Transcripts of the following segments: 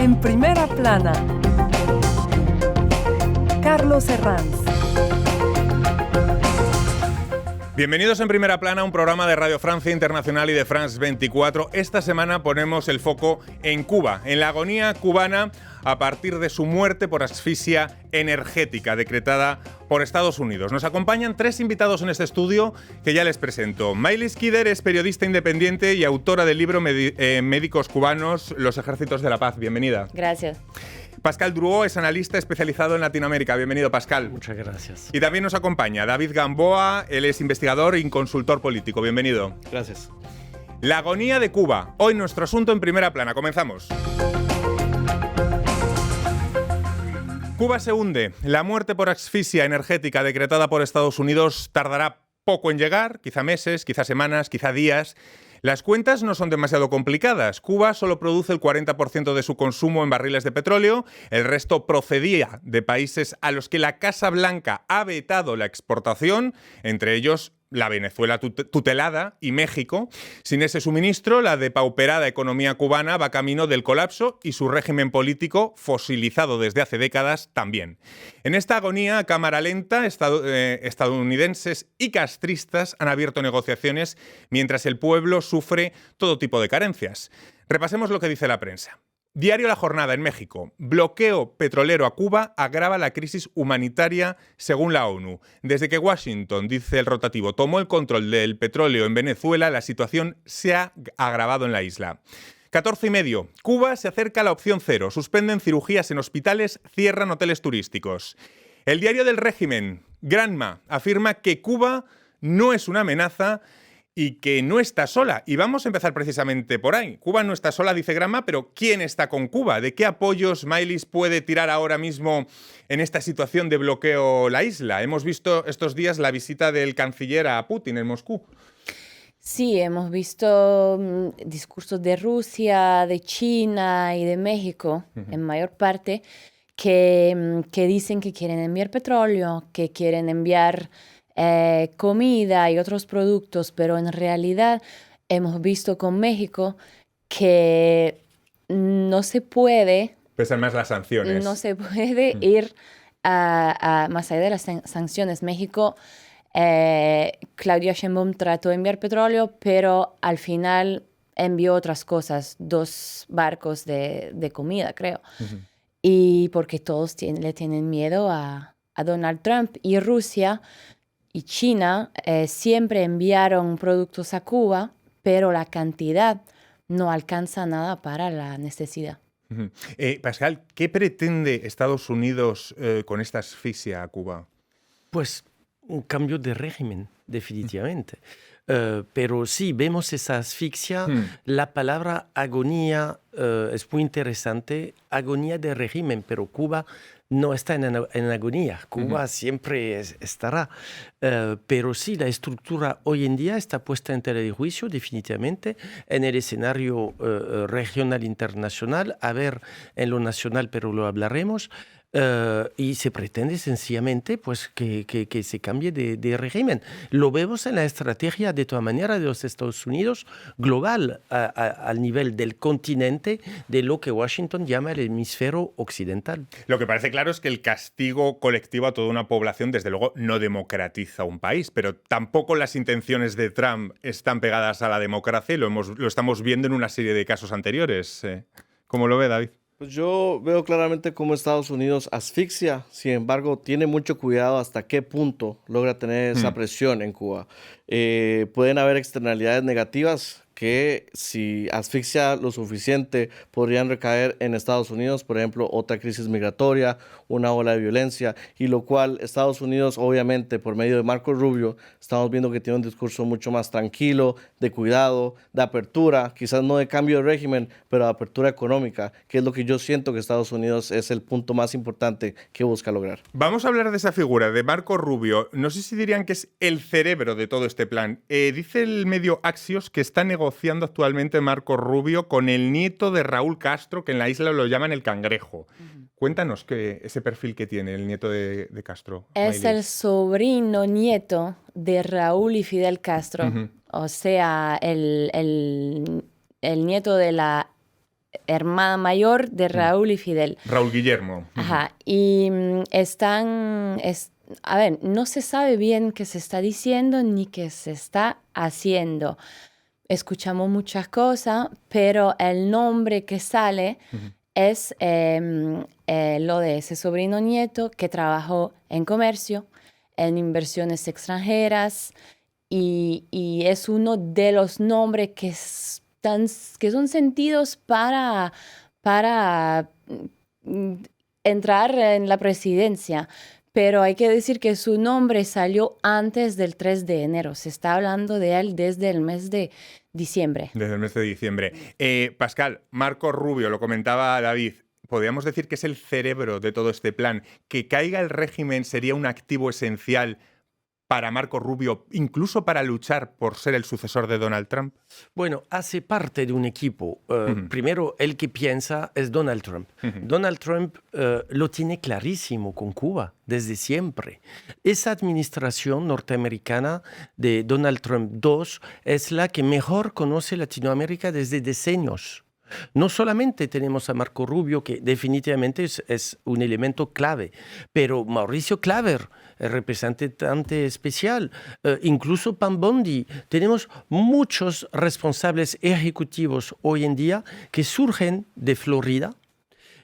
En primera plana, Carlos Herranz. Bienvenidos en Primera Plana, un programa de Radio Francia Internacional y de France 24. Esta semana ponemos el foco en Cuba, en la agonía cubana a partir de su muerte por asfixia energética decretada por Estados Unidos. Nos acompañan tres invitados en este estudio que ya les presento. Maylis Kider es periodista independiente y autora del libro Médicos cubanos, los ejércitos de la paz. Bienvenida. Gracias. Pascal Drouot es analista especializado en Latinoamérica. Bienvenido, Pascal. Muchas gracias. Y también nos acompaña David Gamboa, él es investigador y consultor político. Bienvenido. Gracias. La agonía de Cuba. Hoy nuestro asunto en Primera Plana. Comenzamos. Cuba se hunde. La muerte por asfixia energética decretada por Estados Unidos tardará poco en llegar, quizá meses, quizá semanas, quizá días. Las cuentas no son demasiado complicadas. Cuba solo produce el 40% de su consumo en barriles de petróleo, el resto procedía de países a los que la Casa Blanca ha vetado la exportación, entre ellos la Venezuela tutelada y México. Sin ese suministro, la depauperada economía cubana va camino del colapso y su régimen político, fosilizado desde hace décadas, también. En esta agonía a cámara lenta, estadounidenses y castristas han abierto negociaciones mientras el pueblo sufre todo tipo de carencias. Repasemos lo que dice la prensa. Diario La Jornada en México. Bloqueo petrolero a Cuba agrava la crisis humanitaria según la ONU. Desde que Washington, dice el rotativo, tomó el control del petróleo en Venezuela, la situación se ha agravado en la isla. 14:30. Cuba se acerca a la opción cero. Suspenden cirugías en hospitales, cierran hoteles turísticos. El diario del régimen, Granma, afirma que Cuba no es una amenaza y que no está sola. Y vamos a empezar precisamente por ahí. Cuba no está sola, dice Granma, pero ¿quién está con Cuba? ¿De qué apoyos Maylis puede tirar ahora mismo en esta situación de bloqueo la isla? Hemos visto estos días la visita del canciller a Putin en Moscú. Sí, hemos visto discursos de Rusia, de China y de México, en mayor parte, que dicen que quieren enviar petróleo, que quieren enviar comida y otros productos, pero en realidad hemos visto con México que no se puede... Pesan más las sanciones. No se puede ir más allá de las sanciones. México, Claudia Sheinbaum trató de enviar petróleo, pero al final envió otras cosas, 2 barcos de comida, creo. Y porque todos le tienen miedo a Donald Trump. Y Rusia y China siempre enviaron productos a Cuba, pero la cantidad no alcanza nada para la necesidad. Pascal, ¿qué pretende Estados Unidos con esta asfixia a Cuba? Pues un cambio de régimen, definitivamente. Pero sí, vemos esa asfixia. La palabra agonía es muy interesante. Agonía de régimen, pero Cuba no está en agonía. Cuba siempre estará. Pero sí, la estructura hoy en día está puesta en tela de juicio, definitivamente, en el escenario regional internacional. A ver, en lo nacional, pero lo hablaremos. Y se pretende sencillamente pues, que se cambie de régimen. Lo vemos en la estrategia, de todas maneras, de los Estados Unidos global, al nivel del continente, de lo que Washington llama el hemisferio occidental. Lo que parece claro es que el castigo colectivo a toda una población, desde luego, no democratiza un país, pero tampoco las intenciones de Trump están pegadas a la democracia y lo estamos viendo en una serie de casos anteriores. ¿Cómo lo ve, David? Pues yo veo claramente cómo Estados Unidos asfixia, sin embargo, tiene mucho cuidado hasta qué punto logra tener esa presión en Cuba. Pueden haber externalidades negativas que si asfixia lo suficiente podrían recaer en Estados Unidos, por ejemplo, otra crisis migratoria, una ola de violencia, y lo cual Estados Unidos, obviamente, por medio de Marco Rubio, estamos viendo que tiene un discurso mucho más tranquilo, de cuidado, de apertura, quizás no de cambio de régimen, pero de apertura económica, que es lo que yo siento que Estados Unidos es el punto más importante que busca lograr. Vamos a hablar de esa figura, de Marco Rubio. No sé si dirían que es el cerebro de todo este plan. Dice el medio Axios que está negociando actualmente Marco Rubio con el nieto de Raúl Castro, que en la isla lo llaman el Cangrejo. Cuéntanos ese perfil que tiene el nieto de Castro. Es el sobrino nieto de Raúl y Fidel Castro. O sea, el nieto de la hermana mayor de Raúl y Fidel. Raúl Guillermo. Ajá, y a ver, no se sabe bien qué se está diciendo ni qué se está haciendo. Escuchamos muchas cosas, pero el nombre que sale es lo de ese sobrino nieto que trabajó en comercio, en inversiones extranjeras, y es uno de los nombres que son sentidos para entrar en la presidencia. Pero hay que decir que su nombre salió antes del 3 de enero. Se está hablando de él desde el mes de diciembre. Desde el mes de diciembre. Pascal, Marco Rubio, lo comentaba David, ¿podríamos decir que es el cerebro de todo este plan? ¿Que caiga el régimen sería un activo esencial para Marco Rubio, incluso para luchar por ser el sucesor de Donald Trump? Bueno, hace parte de un equipo. Primero, el que piensa es Donald Trump. Donald Trump lo tiene clarísimo con Cuba desde siempre. Esa administración norteamericana de Donald Trump II es la que mejor conoce Latinoamérica desde decenios. No solamente tenemos a Marco Rubio, que definitivamente es un elemento clave, pero Mauricio Claver, el representante especial, incluso Pam Bondi. Tenemos muchos responsables ejecutivos hoy en día que surgen de Florida,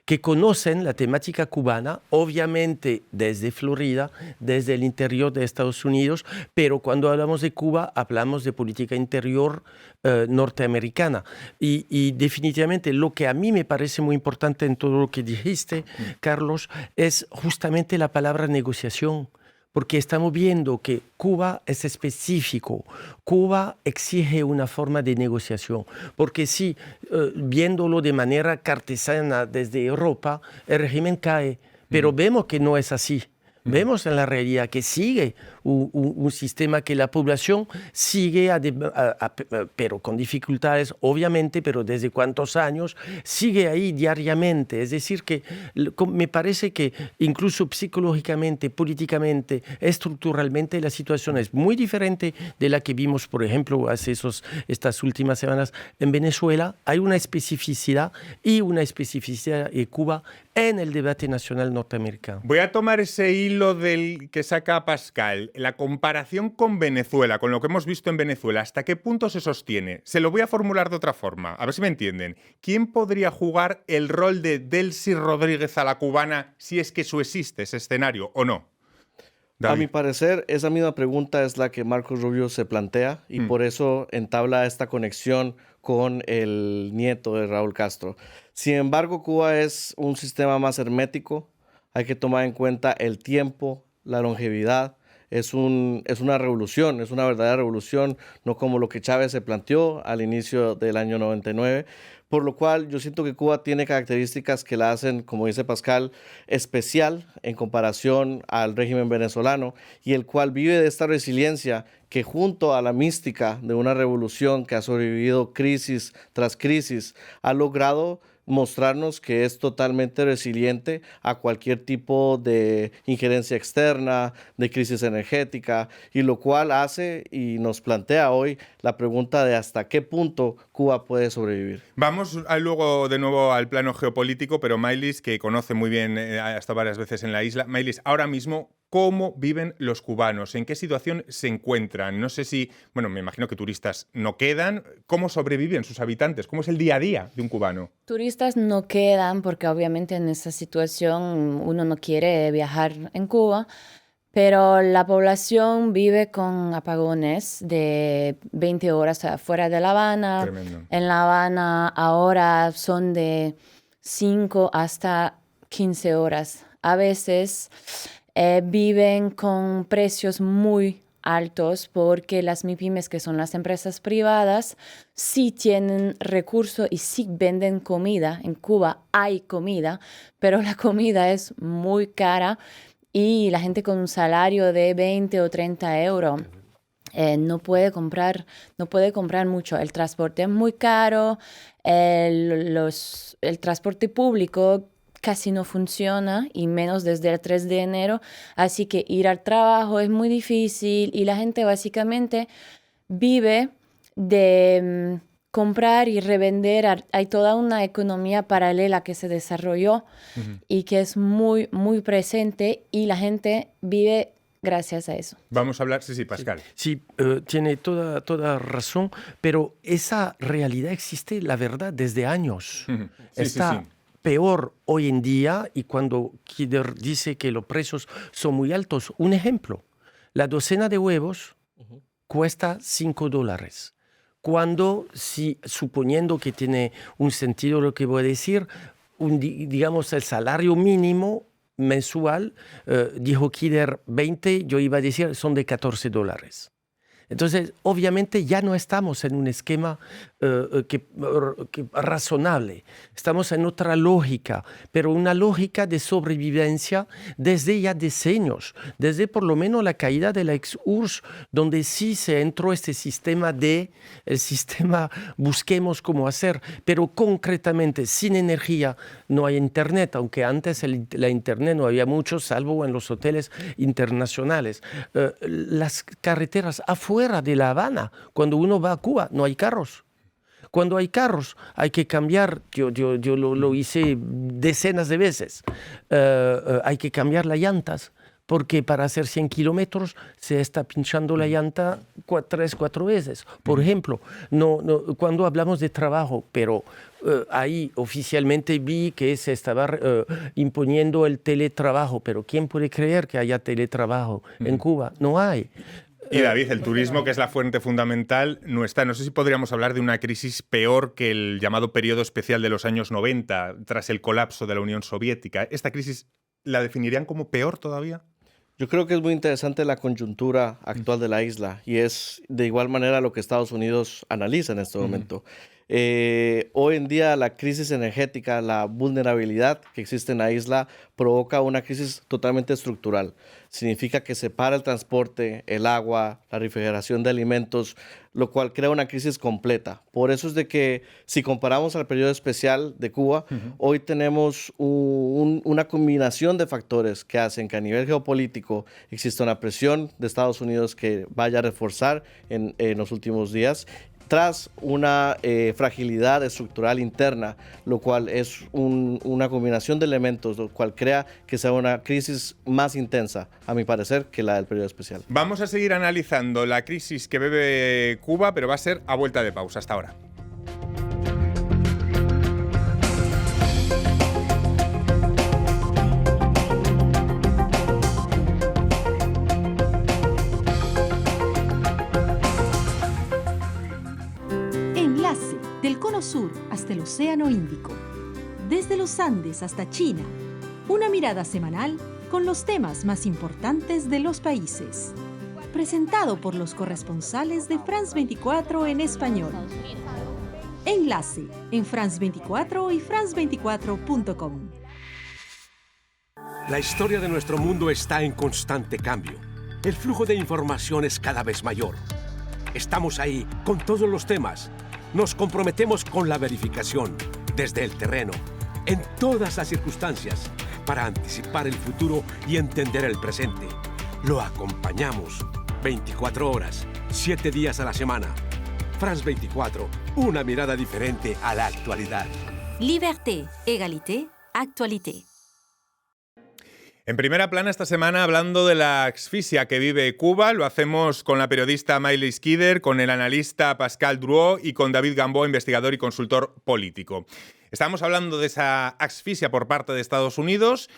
que conocen la temática cubana, obviamente desde Florida, desde el interior de Estados Unidos, pero cuando hablamos de Cuba, hablamos de política interior norteamericana. Y definitivamente lo que a mí me parece muy importante en todo lo que dijiste, Carlos, es justamente la palabra negociación. Porque estamos viendo que Cuba es específico. Cuba exige una forma de negociación. Porque si, viéndolo de manera cartesiana desde Europa, el régimen cae. Pero vemos que no es así. Vemos en la realidad que sigue un sistema que la población sigue, pero con dificultades, obviamente, pero desde cuántos años, sigue ahí diariamente. Es decir, que me parece que incluso psicológicamente, políticamente, estructuralmente, la situación es muy diferente de la que vimos, por ejemplo, hace estas últimas semanas en Venezuela. Hay una especificidad de Cuba en el debate nacional norteamericano. Voy a tomar ese hilo del que saca Pascal, la comparación con Venezuela, con lo que hemos visto en Venezuela. ¿Hasta qué punto se sostiene? Se lo voy a formular de otra forma, a ver si me entienden. ¿Quién podría jugar el rol de Delcy Rodríguez a la cubana si es que eso existe, ese escenario, o no? David. A mi parecer, esa misma pregunta es la que Marco Rubio se plantea y por eso entabla esta conexión con el nieto de Raúl Castro. Sin embargo, Cuba es un sistema más hermético. Hay que tomar en cuenta el tiempo, la longevidad. Es una revolución, es una verdadera revolución, no como lo que Chávez se planteó al inicio del año 99. Por lo cual yo siento que Cuba tiene características que la hacen, como dice Pascal, especial en comparación al régimen venezolano y el cual vive de esta resiliencia que junto a la mística de una revolución que ha sobrevivido crisis tras crisis, ha logrado mostrarnos que es totalmente resiliente a cualquier tipo de injerencia externa, de crisis energética, y lo cual hace y nos plantea hoy la pregunta de hasta qué punto Cuba puede sobrevivir. Vamos luego de nuevo al plano geopolítico, pero Maylis, que conoce muy bien, ha estado varias veces en la isla. Maylis, ahora mismo, ¿cómo viven los cubanos? ¿En qué situación se encuentran? No sé si, bueno, me imagino que turistas no quedan. ¿Cómo sobreviven sus habitantes? ¿Cómo es el día a día de un cubano? Turistas no quedan porque obviamente en esa situación uno no quiere viajar en Cuba, pero la población vive con apagones de 20 horas fuera de La Habana. Tremendo. En La Habana ahora son de 5 hasta 15 horas. A veces viven con precios muy altos porque las MIPYMES, que son las empresas privadas, sí tienen recursos y sí venden comida. En Cuba hay comida, pero la comida es muy cara y la gente con un salario de 20 o 30 euros no puede comprar mucho. El transporte es muy caro, el transporte público casi no funciona, y menos desde el 3 de enero, así que ir al trabajo es muy difícil y la gente básicamente vive de comprar y revender. Hay toda una economía paralela que se desarrolló y que es muy, muy presente y la gente vive gracias a eso. Vamos a hablar, sí, Pascal. Sí, tiene toda razón, pero esa realidad existe, la verdad, desde años. Está peor hoy en día y cuando Kider dice que los precios son muy altos, un ejemplo, la docena de huevos cuesta $5. Cuando, suponiendo que tiene un sentido lo que voy a decir, digamos el salario mínimo mensual, dijo Kider 20, yo iba a decir son de $14. Entonces, obviamente ya no estamos en un esquema razonable. Estamos en otra lógica, pero una lógica de sobrevivencia desde ya decenios, desde por lo menos la caída de la ex-URSS, donde sí se entró este sistema el sistema busquemos cómo hacer, pero concretamente sin energía no hay internet, aunque antes la internet no había mucho, salvo en los hoteles internacionales. Las carreteras afuera de La Habana, cuando uno va a Cuba, no hay carros. Cuando hay carros, hay que cambiar, yo lo hice decenas de veces, hay que cambiar las llantas, porque para hacer 100 kilómetros se está pinchando la llanta 3-4 veces. Por ejemplo, cuando hablamos de trabajo, pero ahí oficialmente vi que se estaba imponiendo el teletrabajo, pero ¿quién puede creer que haya teletrabajo en Cuba? No hay. Y David, el turismo, que es la fuente fundamental, no está. No sé si podríamos hablar de una crisis peor que el llamado periodo especial de los años 90, tras el colapso de la Unión Soviética. ¿Esta crisis la definirían como peor todavía? Yo creo que es muy interesante la coyuntura actual de la isla y es de igual manera lo que Estados Unidos analiza en este momento. Hoy en día la crisis energética, la vulnerabilidad que existe en la isla provoca una crisis totalmente estructural. Significa que se para el transporte, el agua, la refrigeración de alimentos, lo cual crea una crisis completa. Por eso es de que si comparamos al periodo especial de Cuba, hoy tenemos una combinación de factores que hacen que a nivel geopolítico exista una presión de Estados Unidos que vaya a reforzar en los últimos días, tras una fragilidad estructural interna, lo cual es una combinación de elementos, lo cual crea que sea una crisis más intensa, a mi parecer, que la del periodo especial. Vamos a seguir analizando la crisis que vive Cuba, pero va a ser a vuelta de pausa. Hasta ahora. Del Cono Sur hasta el Océano Índico, desde los Andes hasta China, una mirada semanal con los temas más importantes de los países. Presentado por los corresponsales de France 24 en español. Enlace en France 24 y france24.com. La historia de nuestro mundo está en constante cambio. El flujo de información es cada vez mayor. Estamos ahí con todos los temas. Nos comprometemos con la verificación, desde el terreno, en todas las circunstancias, para anticipar el futuro y entender el presente. Lo acompañamos 24 horas, 7 días a la semana. France 24, una mirada diferente a la actualidad. Liberté, égalité, actualité. En primera plana esta semana hablando de la asfixia que vive Cuba, lo hacemos con la periodista Maylis Kider, con el analista Pascal Drouot y con David Gamboa, investigador y consultor político. Estamos hablando de esa asfixia por parte de Estados Unidos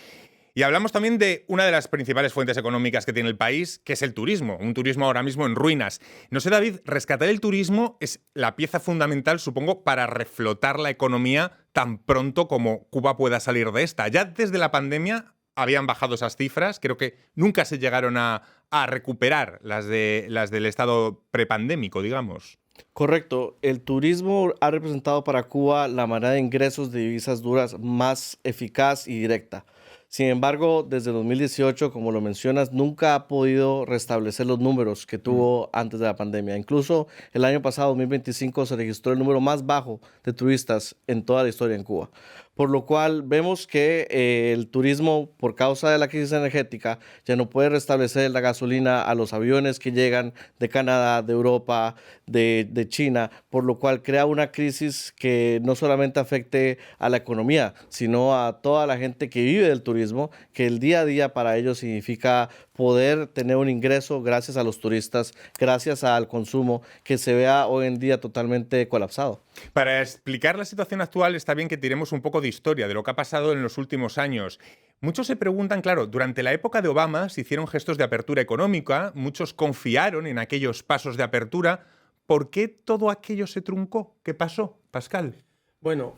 y hablamos también de una de las principales fuentes económicas que tiene el país, que es el turismo, un turismo ahora mismo en ruinas. No sé, David, rescatar el turismo es la pieza fundamental, supongo, para reflotar la economía tan pronto como Cuba pueda salir de esta. Ya desde la pandemia habían bajado esas cifras, creo que nunca se llegaron a recuperar las del estado prepandémico, digamos. Correcto. El turismo ha representado para Cuba la manera de ingresos de divisas duras más eficaz y directa. Sin embargo, desde 2018, como lo mencionas, nunca ha podido restablecer los números que tuvo antes de la pandemia. Incluso el año pasado, 2025, se registró el número más bajo de turistas en toda la historia en Cuba. por lo cual vemos que el turismo, por causa de la crisis energética, ya no puede restablecer la gasolina a los aviones que llegan de Canadá, de Europa, de China, por lo cual crea una crisis que no solamente afecte a la economía, sino a toda la gente que vive del turismo, que el día a día para ellos significa poder tener un ingreso gracias a los turistas, gracias al consumo, que se vea hoy en día totalmente colapsado. Para explicar la situación actual está bien que tiremos un poco de historia, de lo que ha pasado en los últimos años. Muchos se preguntan, claro, durante la época de Obama se hicieron gestos de apertura económica, muchos confiaron en aquellos pasos de apertura. ¿Por qué todo aquello se truncó? ¿Qué pasó, Pascal? Bueno,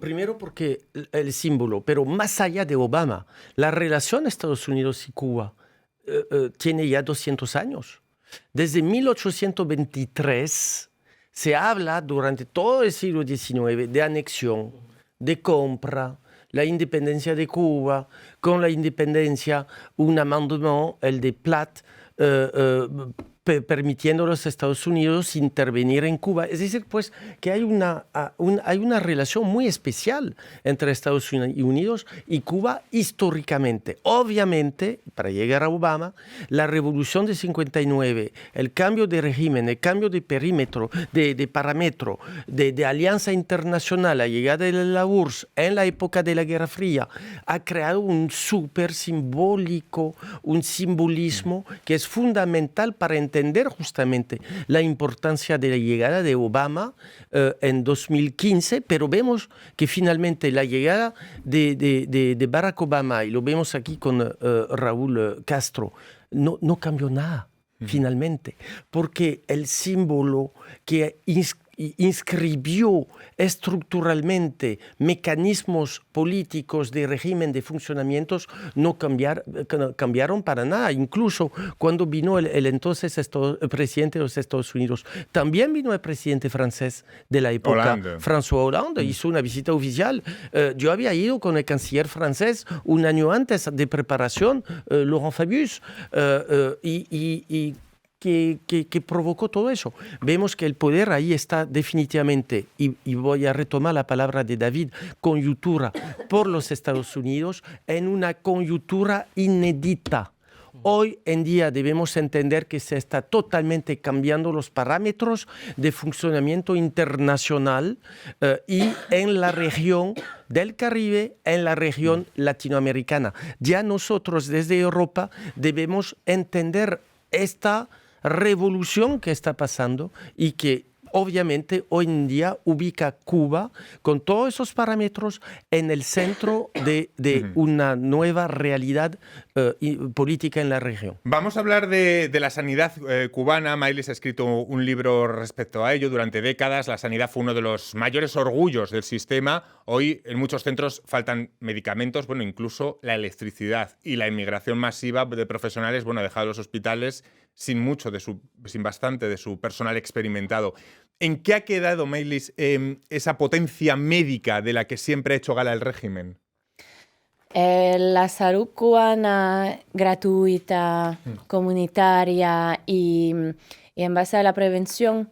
primero porque el símbolo, pero más allá de Obama, la relación Estados Unidos y Cuba tiene ya 200 años. Desde 1823 se habla durante todo el siglo XIX de anexión, de compra, la independencia de Cuba, con la independencia un amendement, el de Platt, permitiendo a los Estados Unidos intervenir en Cuba. Es decir, pues que hay una relación muy especial entre Estados Unidos y Cuba históricamente. Obviamente, para llegar a Obama, la revolución de 59, el cambio de régimen, el cambio de perímetro, de parámetro, de alianza internacional, la llegada de la URSS en la época de la Guerra Fría, ha creado un súper simbólico, un simbolismo que es fundamental para entender justamente la importancia de la llegada de Obama en 2015, pero vemos que finalmente la llegada de Barack Obama, y lo vemos aquí con Raúl Castro, no cambió nada. Finalmente, porque el símbolo que inscribió estructuralmente mecanismos políticos de régimen de funcionamientos no cambiaron para nada. Incluso cuando vino el entonces presidente de los Estados Unidos, también vino el presidente francés de la época, François Hollande, hizo una visita oficial. Yo había ido con el canciller francés un año antes de preparación, Laurent Fabius, y que provocó todo eso. Vemos que el poder ahí está definitivamente, y voy a retomar la palabra de David, coyuntura por los Estados Unidos, en una coyuntura inédita. Hoy en día debemos entender que se está totalmente cambiando los parámetros de funcionamiento internacional y en la región del Caribe, en la región latinoamericana. Ya nosotros desde Europa debemos entender esta revolución que está pasando y que obviamente hoy en día ubica Cuba con todos esos parámetros en el centro de una nueva realidad política en la región. Vamos a hablar de la sanidad cubana. Maylis ha escrito un libro respecto a ello. Durante décadas la sanidad fue uno de los mayores orgullos del sistema. Hoy en muchos centros faltan medicamentos, bueno, incluso la electricidad, y la inmigración masiva de profesionales, bueno, ha dejado los hospitales sin bastante de su personal experimentado. ¿En qué ha quedado, Maylis, esa potencia médica de la que siempre ha hecho gala el régimen? La salud cubana gratuita, comunitaria y en base a la prevención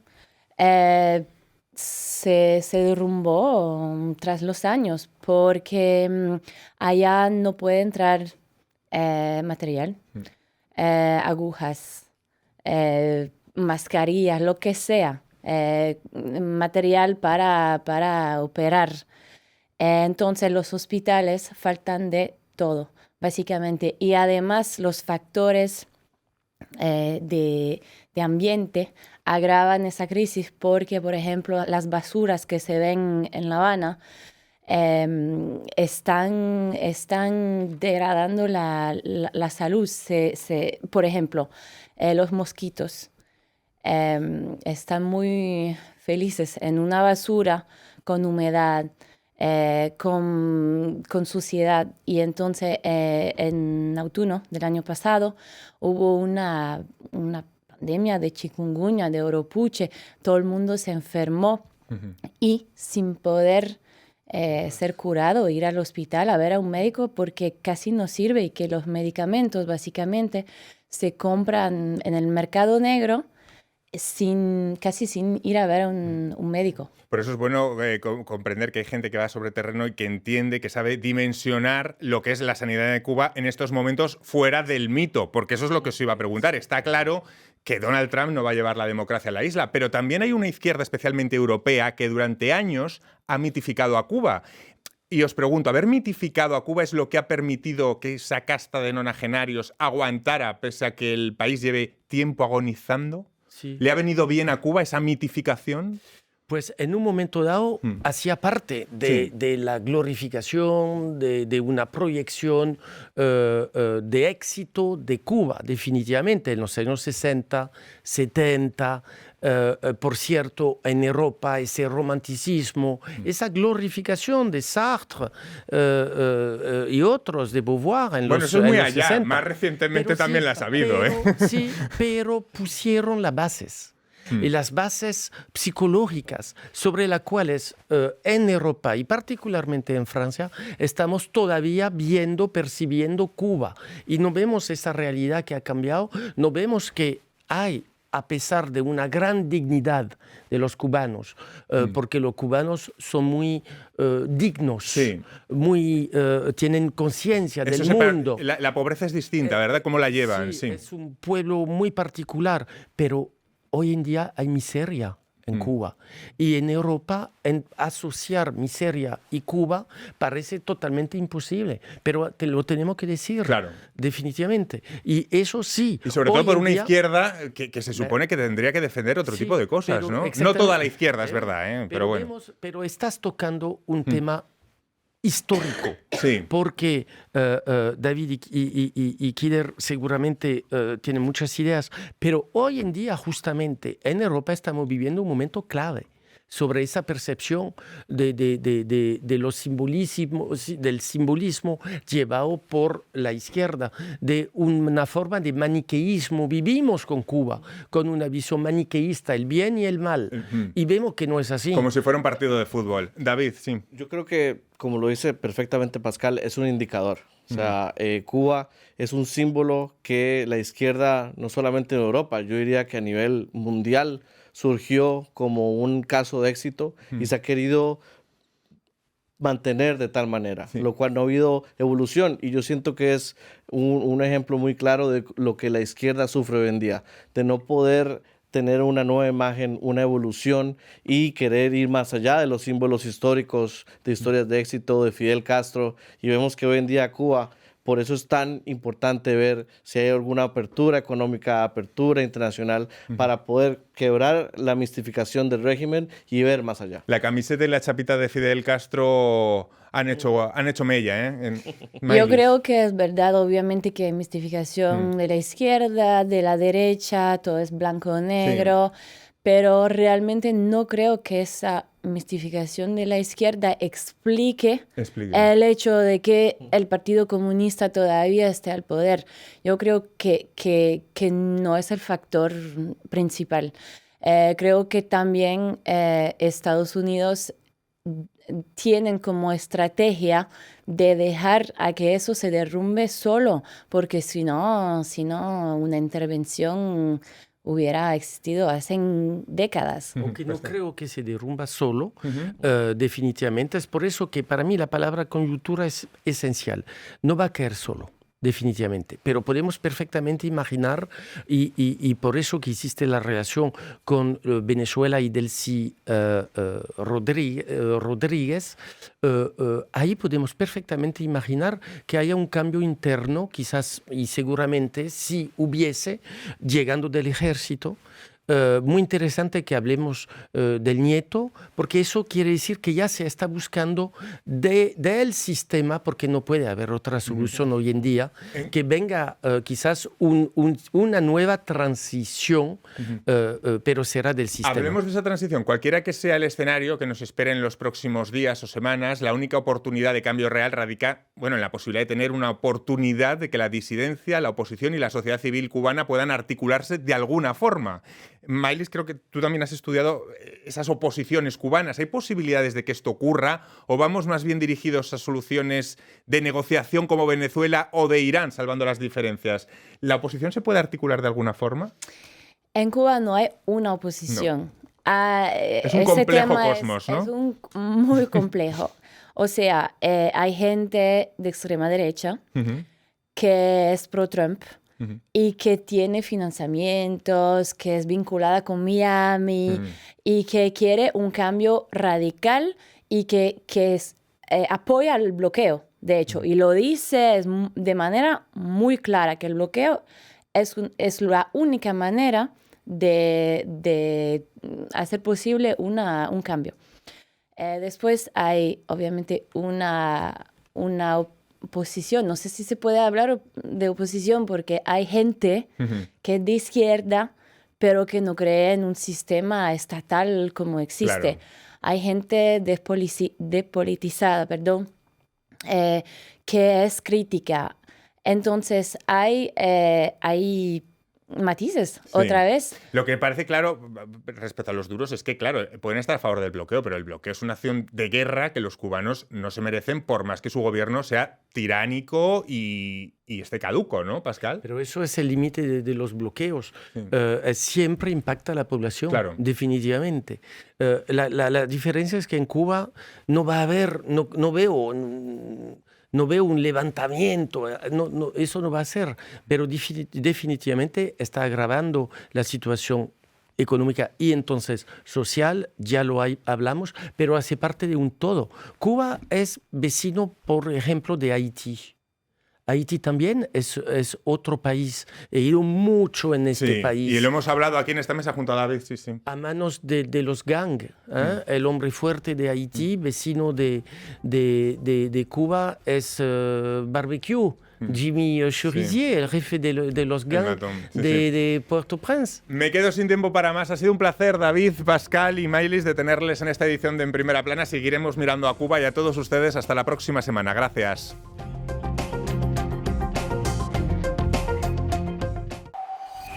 se derrumbó tras los años porque allá no puede entrar material, agujas, mascarillas, lo que sea, material para operar. Entonces los hospitales faltan de todo, básicamente. Y además los factores de ambiente agravan esa crisis porque, por ejemplo, las basuras que se ven en La Habana están degradando la salud. Por ejemplo, los mosquitos están muy felices en una basura con humedad, con suciedad. Y entonces en otoño del año pasado hubo una pandemia de chikungunya, de oropuche. Todo el mundo se enfermó y sin poder ser curado, ir al hospital a ver a un médico porque casi no sirve, y que los medicamentos básicamente se compran en el mercado negro casi sin ir a ver a un médico. Por eso es bueno comprender que hay gente que va sobre terreno y que entiende, que sabe dimensionar lo que es la sanidad de Cuba en estos momentos fuera del mito, porque eso es lo que os iba a preguntar. Está claro que Donald Trump no va a llevar la democracia a la isla, pero también hay una izquierda especialmente europea que durante años ha mitificado a Cuba. Y os pregunto, ¿haber mitificado a Cuba es lo que ha permitido que esa casta de nonagenarios aguantara pese a que el país lleve tiempo agonizando? Sí. ¿Le ha venido bien a Cuba esa mitificación? Pues en un momento dado hacía parte de la glorificación, de una proyección de éxito de Cuba, definitivamente, en los años 60, 70. Por cierto, en Europa, ese romanticismo, esa glorificación de Sartre y otros, de Beauvoir en bueno, los eso es muy años allá. 60. Más recientemente Pero también sí, la ha sabido. Sí, pero pusieron las bases. Y las bases psicológicas sobre las cuales en Europa y particularmente en Francia estamos todavía viendo, percibiendo Cuba. Y no vemos esa realidad que ha cambiado, no vemos que hay, a pesar de una gran dignidad de los cubanos, porque los cubanos son muy dignos, Sí. muy, tienen conciencia del Eso mundo. La pobreza es distinta, ¿verdad? ¿Cómo la llevan? Sí, es un pueblo muy particular, pero hoy en día hay miseria en Cuba. Y en Europa asociar miseria y Cuba parece totalmente imposible. Pero lo tenemos que decir, Claro. definitivamente. Y eso sí. Y sobre todo hoy por en una día, izquierda que se supone que tendría que defender otro sí, tipo de cosas, pero ¿no? No exactamente. toda la izquierda, es verdad, pero bueno. Pero estás tocando un tema histórico. Sí. Porque David y Kider seguramente tienen muchas ideas, pero hoy en día justamente en Europa estamos viviendo un momento clave sobre esa percepción de los del simbolismo llevado por la izquierda, de una forma de maniqueísmo. Vivimos con Cuba, con una visión maniqueísta, el bien y el mal, y vemos que no es así. Como si fuera un partido de fútbol. David, sí. Yo creo que, como lo dice perfectamente Pascal, es un indicador. O sea, Cuba es un símbolo que la izquierda, no solamente en Europa, yo diría que a nivel mundial, surgió como un caso de éxito y se ha querido mantener de tal manera, lo cual no ha habido evolución. Y yo siento que es un ejemplo muy claro de lo que la izquierda sufre hoy en día, de no poder tener una nueva imagen, una evolución y querer ir más allá de los símbolos históricos, de historias de éxito de Fidel Castro. Y vemos que hoy en día Cuba, por eso es tan importante ver si hay alguna apertura económica, apertura internacional, para poder quebrar la mistificación del régimen y ver más allá. La camiseta y la chapita de Fidel Castro han hecho mella, ¿eh? Yo creo que es verdad, obviamente, que hay mistificación de la izquierda, de la derecha, todo es blanco o negro, pero realmente no creo que esa mistificación de la izquierda explique el hecho de que el Partido Comunista todavía esté al poder. Yo creo que no es el factor principal. Creo que también Estados Unidos tienen como estrategia de dejar a que eso se derrumbe solo, porque si no una intervención hubiera existido hace décadas. Aunque no creo que se derrumba solo, definitivamente. Es por eso que para mí la palabra coyuntura es esencial. No va a caer solo, definitivamente. Pero podemos perfectamente imaginar, y por eso que hiciste la relación con Venezuela y Delcy Rodríguez, ahí podemos perfectamente imaginar que haya un cambio interno, quizás y seguramente si hubiese, llegando del ejército. Muy interesante que hablemos del nieto, porque eso quiere decir que ya se está buscando del sistema, porque no puede haber otra solución hoy en día, que venga quizás una nueva transición, pero será del sistema. Hablemos de esa transición. Cualquiera que sea el escenario que nos espere en los próximos días o semanas, la única oportunidad de cambio real radica, bueno, en la posibilidad de tener una oportunidad de que la disidencia, la oposición y la sociedad civil cubana puedan articularse de alguna forma. Maylis, creo que tú también has estudiado esas oposiciones cubanas. ¿Hay posibilidades de que esto ocurra o vamos más bien dirigidos a soluciones de negociación como Venezuela o de Irán, salvando las diferencias? ¿La oposición se puede articular de alguna forma? En Cuba no hay una oposición. Es un Ese complejo tema cosmos, ¿no? es muy complejo. O sea, hay gente de extrema derecha Ujú, que es pro-Trump ujú. y que tiene financiamientos, que es vinculada con Miami y que quiere un cambio radical y que apoya el bloqueo, de hecho, y lo dice de manera muy clara, que el bloqueo es la única manera de hacer posible un cambio. Después hay, obviamente, una oposición. No sé si se puede hablar de oposición porque hay gente que es de izquierda, pero que no cree en un sistema estatal como existe. Claro. Hay gente despolitizada, que es crítica. Entonces, hay matices, Sí. otra vez. Lo que parece claro respecto a los duros es que, claro, pueden estar a favor del bloqueo, pero el bloqueo es una acción de guerra que los cubanos no se merecen por más que su gobierno sea tiránico y esté caduco, ¿no, Pascal? Pero eso es el límite de los bloqueos. Sí. Siempre impacta a la población, Claro. definitivamente. La diferencia es que en Cuba no va a haber, no veo un levantamiento, eso no va a ser, pero definitivamente está agravando la situación económica y entonces social, ya hablamos, pero hace parte de un todo. Cuba es vecino, por ejemplo, de Haití. Haití también es otro país. He ido mucho en este Sí, país. y lo hemos hablado aquí en esta mesa junto a David, sí, sí. A manos de los gangs. El hombre fuerte de Haití, vecino de Cuba, es Barbecue. Jimmy Chorizier, el jefe de los gangs matón, sí, de Port-au-Prince. Me quedo sin tiempo para más. Ha sido un placer, David, Pascal y Maylis, de tenerles en esta edición de En Primera Plana. Seguiremos mirando a Cuba y a todos ustedes hasta la próxima semana. Gracias.